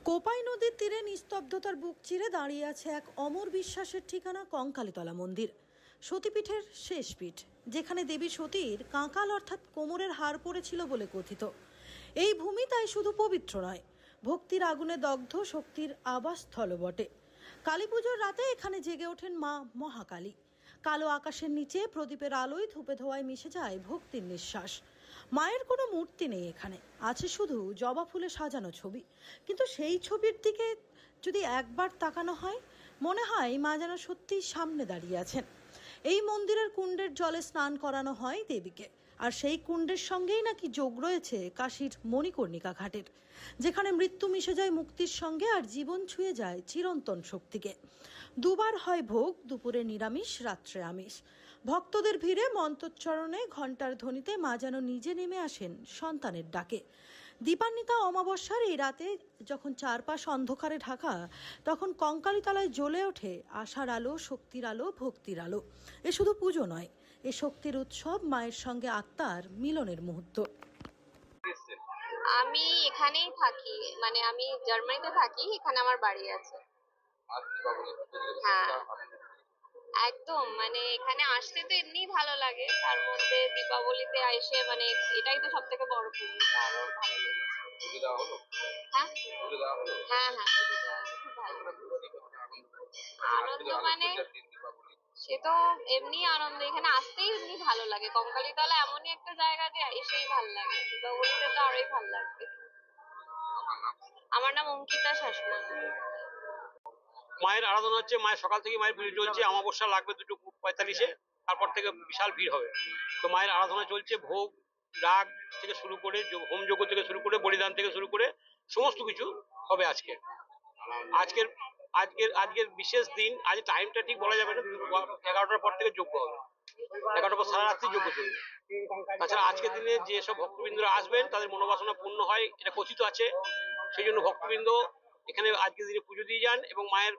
কোপাই নদীর তীরে নিস্তব্ধতার বুক চিরে দাঁড়িয়ে আছে এক অমর বিশ্বাসের ঠিকানা কঙ্কালীতলা মন্দির, সতীপীঠের শেষ পীঠ, যেখানে দেবী সতীর কাঁকাল অর্থাৎ কোমরের হাড় পড়েছিল বলে কথিত। এই ভূমি তাই শুধু পবিত্র নয়, ভক্তির আগুনে দগ্ধ শক্তির আবাসস্থল বটে। কালী পুজোর রাতে এখানে জেগে ওঠেন মা মহাকালী। কালো আকাশের নিচে প্রদীপের আলোয় ধূপে ধোয়ায় মিশে যায় ভক্তির নিঃশ্বাস। মায়ের কোনো মূর্তি নেই এখানে, আছে শুধু জবা ফুলে সাজানো ছবি। কিন্তু সেই ছবির দিকে যদি একবার তাকানো হয়, মনে হয় মা যেন সত্যিই সামনে দাঁড়িয়ে আছেন। এই মন্দিরের কুণ্ডের জলে স্নান করানো হয় দেবীকে, আর সেই কুণ্ডের সঙ্গেই নাকি যোগ রয়েছে কাশীর মণিকর্ণিকা ঘাটের, যেখানে মৃত্যু মিশে যায় মুক্তির সঙ্গে আর জীবন ছুঁয়ে যায় চিরন্তন শক্তিকে। দুবার হয় ভোগ, দুপুরে নিরামিষ, রাত্রে আমিষ। ভক্তদের ভিড়ে মন্ত্রোচ্চারণে ঘণ্টার ধ্বনিতে মা যেন নিজে নেমে আসেন সন্তানের ডাকে। দীপান্বিতা অমাবস্যার এই রাতে যখন চারপাশ অন্ধকারে ঢাকা, তখন কঙ্কালীতলায় জ্বলে ওঠে আশার আলো, শক্তির আলো, ভক্তির আলো। এ শুধু পুজো নয়, এ শক্তির উৎসব, মায়ের সঙ্গে আত্মার মিলনের মুহূর্ত। আমি এখানেই থাকি, মানে আমি জার্মানিতে থাকি, এখানে আমার বাড়ি আছে। হ্যাঁ, একদম, মানে এখানে আসতে তো এমনি ভালো লাগে, তার মধ্যে দীপাবলিতে এসে মানে এটাই তো সব থেকে বড় পুজো, আরো ভালো লেগেছে। হ্যাঁ হ্যাঁ হ্যাঁ, পুজো দেওয়া হয়েছে, খুব ভালো। আনন্দ মানে সে তো এমনি আনন্দ, এখানে আসতেই এমনি ভালো লাগে। কঙ্কালীতলা এমনই একটা জায়গা যে এসেই ভালো লাগে, দীপাবলিতে তো আরোই ভালো লাগবে। আমার নাম অঙ্কিতা শাসমল। মায়ের আরাধনা হচ্ছে, মায়ের সকাল থেকে মায়ের পুজো চলছে। অমাবস্যা লাগবে 2:45, তারপর থেকে বিশাল ভিড় হবে। তো মায়ের আরাধনা চলছে, ভোগ রাগ থেকে শুরু করে হোম যজ্ঞ থেকে শুরু করে বলিদান থেকে শুরু করে সমস্ত কিছু হবে আজকে। আজকের আজকের আজকের বিশেষ দিন। আজ টাইমটা ঠিক বলা যাবে না, 11টার পর থেকে যজ্ঞ হবে, 11টার পর সারা রাত্রি যজ্ঞ চলবে। তাছাড়া আজকের দিনে যেসব ভক্তবৃন্দরা আসবেন তাদের মনোবাসনা পূর্ণ হয়, এটা কথিত আছে। সেই জন্য ভক্তবৃন্দ এখানে আজকের দিনে পুজো দিয়ে যান এবং মায়ের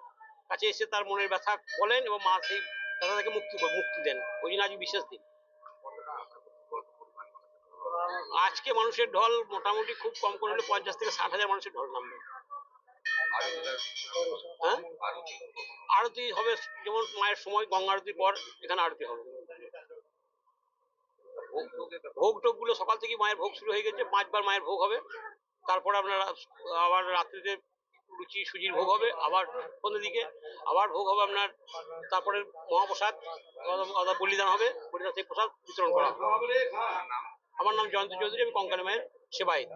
কাছে এসে তার মনের ব্যথা বলেন এবং মা সেই ব্যথা থেকে মুক্তি দেন। ওই জন্য আজ বিশেষ দিন। আজকে মানুষের ঢল মোটামুটি খুব কম করে হলে 50 থেকে 60 হাজার মানুষের ঢল নামবে। হ্যাঁ, আরতি হবে, যেমন মায়ের সময় গঙ্গা আরতির পর এখানে আরতি হবে। ভোগ টোগ গুলো সকাল থেকে মায়ের ভোগ শুরু হয়ে গেছে, 5বার মায়ের ভোগ হবে। তারপরে আপনার আবার রাত্রিতে লুচি সুজির ভোগ হবে, আবার সন্ধ্যের দিকে আবার ভোগ হবে আপনার। তারপরে মহাপ্রসাদ বলিদান হবে, বলিদান থেকে প্রসাদ বিতরণ করা হবে। আমার নাম জয়ন্ত চৌধুরী, আমি কঙ্কালী মায়ের সেবায়িত।